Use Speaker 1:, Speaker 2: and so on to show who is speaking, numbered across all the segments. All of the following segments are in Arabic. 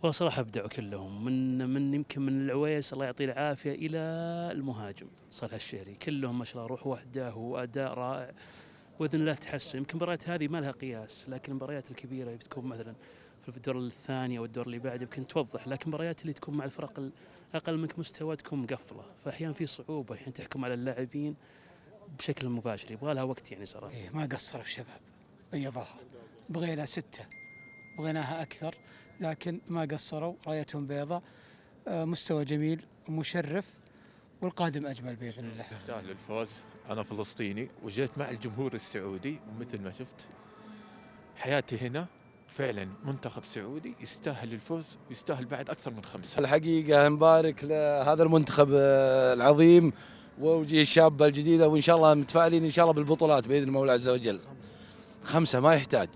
Speaker 1: والله صراحة أبدعوا كلهم من يمكن من العويس الله يعطيه العافية إلى المهاجم صالح الشهري، كلهم ما شاء الله روح واحدة وأداء رائع، وبإذن الله تحسن. يمكن المباريات هذه ما لها قياس، لكن المباريات الكبيرة اللي بتكون مثلا في الدور الثاني أو الدور اللي بعده يمكن توضح، لكن المباريات اللي تكون مع الفرق الأقل منك مستوى تكون مقفلة، فأحيانا في صعوبة يعني تحكم على اللاعبين بشكل مباشر، يبغى لها وقت يعني صراحة.
Speaker 2: إيه ما قصروا الشباب، بيضاها، بغينا 6، بغيناها أكثر، لكن ما قصروا، رايتهم بيضاء. مستوى جميل ومشرف، والقادم أجمل بإذن الله.
Speaker 3: يستاهل الفوز. أنا فلسطيني وجيت مع الجمهور السعودي، ومثل ما شفت حياتي هنا فعلا منتخب سعودي يستاهل الفوز، ويستاهل بعد أكثر من 5.
Speaker 4: الحقيقة نبارك لهذا المنتخب العظيم ووجيه الشابة الجديدة، وإن شاء الله متفائلين إن شاء الله بالبطولات بإذن المولى عز وجل. 5 ما يحتاج،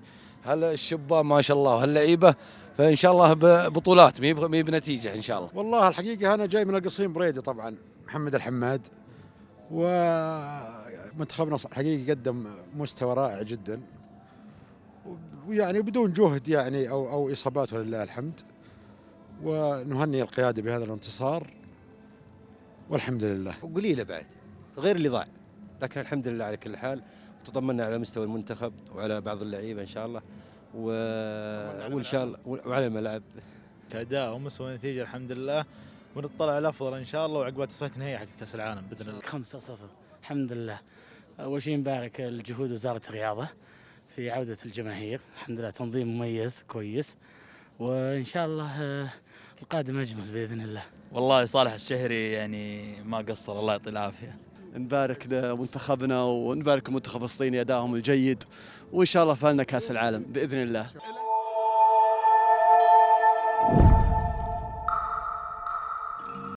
Speaker 4: هلا الشباب ما شاء الله وهاللعيبة، فإن شاء الله ببطولات مي بنتيجة إن شاء الله.
Speaker 5: والله الحقيقة أنا جاي من القصيم بريدة طبعا، محمد الحماد، ومنتخبنا الحقيقة قدم مستوى رائع جدا، ويعني بدون جهد يعني أو إصابات ولله الحمد، ونهني القيادة بهذا الانتصار والحمد لله.
Speaker 6: وقليله بعد غير اللي ضاع، لكن الحمد لله على كل حال. وتطمنا على مستوى المنتخب وعلى بعض اللعيبه ان شاء الله، وان شاء الله وعلى الملعب
Speaker 7: كأداء ومستوى نتيجة الحمد لله، ونطلع على الأفضل إن شاء الله، وعقبات تصفيات نهائي حق كأس العالم بإذن الله.
Speaker 8: 5-0 الحمد لله. أول شيء نبارك لجهود وزارة الرياضة في عودة الجماهير، الحمد لله تنظيم مميز كويس، وإن شاء الله القادم أجمل بإذن الله.
Speaker 9: والله صالح الشهري يعني ما قصر، الله يعطيه العافية.
Speaker 10: نبارك لمنتخبنا ونبارك المنتخب الفلسطيني أدائهم الجيد، وإن شاء الله فالنا كأس العالم بإذن الله.